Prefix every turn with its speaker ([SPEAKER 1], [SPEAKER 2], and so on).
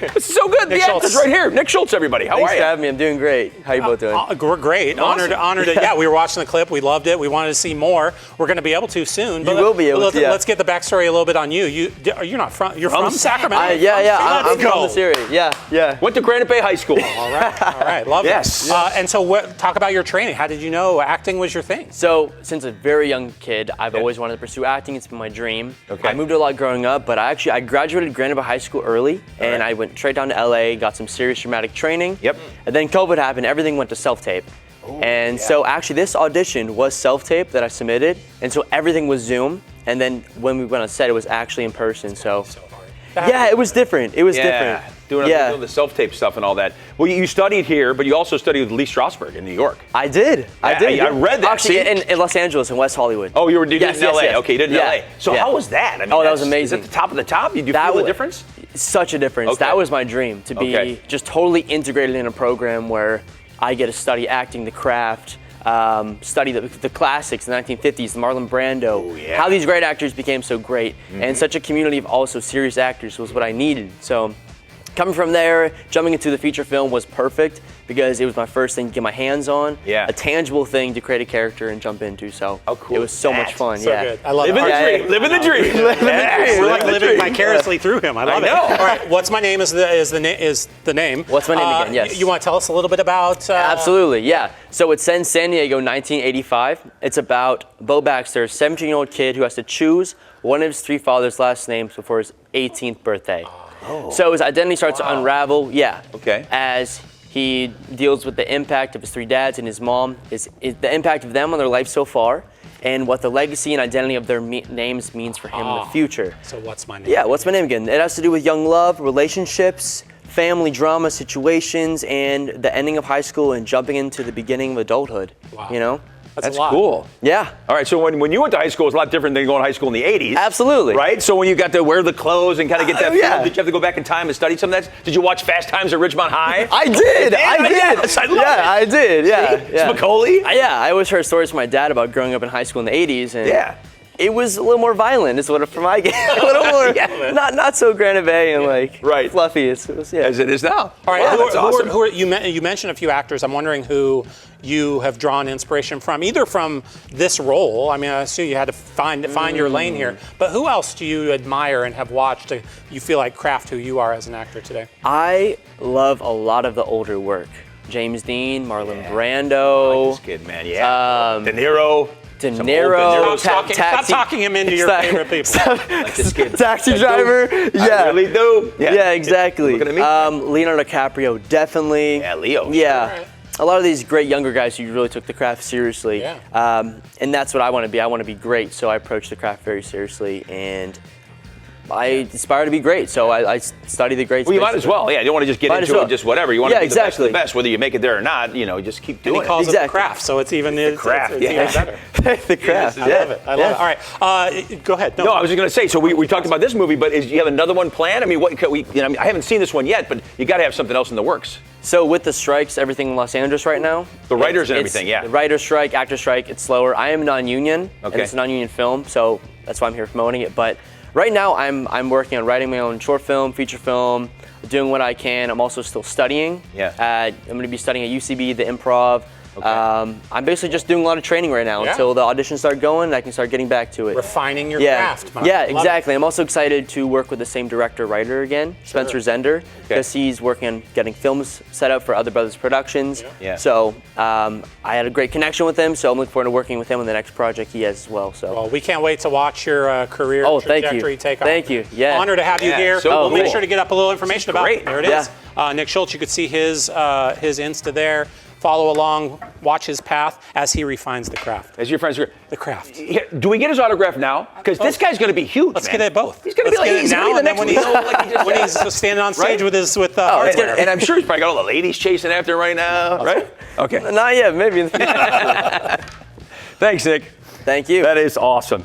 [SPEAKER 1] This is so good.
[SPEAKER 2] Nick
[SPEAKER 1] The actor's
[SPEAKER 2] Schultz.
[SPEAKER 1] right here. Nick Schultz, everybody. How
[SPEAKER 3] Thanks
[SPEAKER 1] are
[SPEAKER 3] for
[SPEAKER 1] you?
[SPEAKER 3] having me. I'm doing great. How you both doing?
[SPEAKER 2] We're great.
[SPEAKER 1] Awesome.
[SPEAKER 2] Honored. Yeah, we were watching the clip. We loved it. We wanted to see more. We're going to be able to soon.
[SPEAKER 3] You will be able to, yeah.
[SPEAKER 2] Let's get the backstory a little bit on you. You're not from. You're from Sacramento.
[SPEAKER 3] I'm
[SPEAKER 2] Let's
[SPEAKER 3] from
[SPEAKER 2] go.
[SPEAKER 3] this area. Yeah.
[SPEAKER 1] Went to Granite Bay High School.
[SPEAKER 2] All right. Love
[SPEAKER 1] Yes.
[SPEAKER 2] it. And so, talk about your training. How did you know acting was your thing?
[SPEAKER 3] So, since a very young kid, I've always wanted to pursue acting. It's been my dream.
[SPEAKER 1] Okay.
[SPEAKER 3] I moved a lot growing up, but I graduated Granite Bay High School early, and I went straight down to LA, got some serious dramatic training.
[SPEAKER 1] Yep.
[SPEAKER 3] And then COVID happened, everything went to self-tape. So actually this audition was self-tape that I submitted, and so everything was Zoom, and then when we went on set, it was actually in person, so. Yeah, it was different. It was different.
[SPEAKER 1] Doing the self-tape stuff and all that. Well, you studied here, but you also studied with Lee Strasberg in New York.
[SPEAKER 3] I did. I
[SPEAKER 1] read that.
[SPEAKER 3] Actually, in Los Angeles, in West Hollywood.
[SPEAKER 1] Oh, you did in LA.
[SPEAKER 3] Yes.
[SPEAKER 1] Okay, you did in LA. So how was that? I mean,
[SPEAKER 3] that was amazing.
[SPEAKER 1] Is that the top of the top? Did you feel the difference?
[SPEAKER 3] Such a difference.
[SPEAKER 1] Okay.
[SPEAKER 3] That was my dream, to be just totally integrated in a program where I get to study acting, the craft, study the classics, the 1950s, the Marlon Brando, how these great actors became so great, and such a community of also serious actors was what I needed. So coming from there, jumping into the feature film was perfect because it was my first thing to get my hands on, a tangible thing to create a character and jump into. So it was so much fun.
[SPEAKER 2] So good. I love it.
[SPEAKER 1] Living the dream.
[SPEAKER 2] We're like living vicariously through him. I love it. All right. What's my name is the name.
[SPEAKER 3] What's my name again? Yes.
[SPEAKER 2] You want to tell us a little bit about?
[SPEAKER 3] Absolutely. Yeah. So it's set in San Diego, 1985. It's about Bo Baxter, a 17-year-old kid who has to choose one of his three fathers' last names before his 18th birthday. So his identity starts to unravel, as he deals with the impact of his three dads and his mom, the impact of them on their life so far, and what the legacy and identity of their names means for him in the future.
[SPEAKER 2] So what's my name?
[SPEAKER 3] Yeah, what's my name again? It has to do with young love, relationships, family drama situations, and the ending of high school and jumping into the beginning of adulthood.
[SPEAKER 2] Wow.
[SPEAKER 3] You know?
[SPEAKER 1] That's cool.
[SPEAKER 3] Yeah.
[SPEAKER 1] All right, so when you went to high school, it was a lot different than going to high school in the 80s.
[SPEAKER 3] Absolutely.
[SPEAKER 1] Right? So when you got to wear the clothes and kind of get that feel, did you have to go back in time and study some of that? Did you watch Fast Times at Ridgemont High?
[SPEAKER 3] I did.
[SPEAKER 1] Yes, I love it.
[SPEAKER 3] I did. Yeah.
[SPEAKER 1] It's Macaulay?
[SPEAKER 3] I always heard stories from my dad about growing up in high school in the 80s. And it was a little more violent, is what for my game. A little more, not so Granite Bay and fluffy. It was,
[SPEAKER 1] as it is now.
[SPEAKER 2] All right,
[SPEAKER 1] Wow,
[SPEAKER 2] who are you mentioned a few actors. I'm wondering who you have drawn inspiration from, either from this role. I mean, I assume you had to find your lane here. But who else do you admire and have watched? You feel like craft who you are as an actor today?
[SPEAKER 3] I love a lot of the older work. James Dean, Marlon Brando.
[SPEAKER 1] I like this kid, man. De Niro.
[SPEAKER 2] Stop talking him into your favorite people.
[SPEAKER 1] Like this kid.
[SPEAKER 3] Taxi driver.
[SPEAKER 1] I really do.
[SPEAKER 3] Yeah, exactly.
[SPEAKER 1] Looking at me.
[SPEAKER 3] Leonardo DiCaprio, definitely.
[SPEAKER 1] Yeah, Leo.
[SPEAKER 3] Yeah.
[SPEAKER 2] Right.
[SPEAKER 3] A lot of these great younger guys who really took the craft seriously.
[SPEAKER 2] Yeah.
[SPEAKER 3] And that's what I want to be. I want to be great, so I approach the craft very seriously, and I aspire to be great, so I study the greats.
[SPEAKER 1] Well, you might as well. Yeah, you don't want to just get into it just whatever. You want to be the best of the best, whether you make it there or not. You know, just keep doing it.
[SPEAKER 2] And he calls it the craft, so it's even
[SPEAKER 1] craft.
[SPEAKER 2] It's even better.
[SPEAKER 3] The craft.
[SPEAKER 2] I love it. I love it. All right, go ahead.
[SPEAKER 1] No, I was just going to say. So we talked about this movie, but you have another one planned? I mean, I haven't seen this one yet, but you got to have something else in the works.
[SPEAKER 3] So with the strikes, everything in Los Angeles right now.
[SPEAKER 1] The writers and everything,
[SPEAKER 3] The writer's strike, actor strike, it's slower. I am non-union, and it's a non-union film, so that's why I'm here promoting it. But right now, I'm working on writing my own short film, feature film, doing what I can. I'm also still studying. I'm going to be studying at UCB, the Improv. I'm basically just doing a lot of training right now until the auditions start going and I can start getting back to it.
[SPEAKER 2] Refining your craft.
[SPEAKER 3] Yeah, exactly. I'm also excited to work with the same director-writer again, Spencer Zender, because he's working on getting films set up for Other Brothers Productions. So I had a great connection with him, so I'm looking forward to working with him on the next project he has as well. So.
[SPEAKER 2] Well, we can't wait to watch your career trajectory take off.
[SPEAKER 3] Thank you. Yeah.
[SPEAKER 2] Honor to have you here.
[SPEAKER 1] So
[SPEAKER 2] we'll make sure to get up a little information about it. There it is. Nick Schultz, you could see his Insta there. Follow along, watch his path as he refines the craft.
[SPEAKER 1] As your friends
[SPEAKER 2] the craft.
[SPEAKER 1] Do we get his autograph now? Because this guy's going to be huge.
[SPEAKER 2] Let's get it both.
[SPEAKER 1] He's going to be like
[SPEAKER 2] now, and then when he's standing on stage with hardware.
[SPEAKER 1] And I'm sure he's probably got all the ladies chasing after right now, right? Okay.
[SPEAKER 3] Not yet, maybe.
[SPEAKER 1] Thanks, Nick.
[SPEAKER 3] Thank you.
[SPEAKER 1] That is awesome.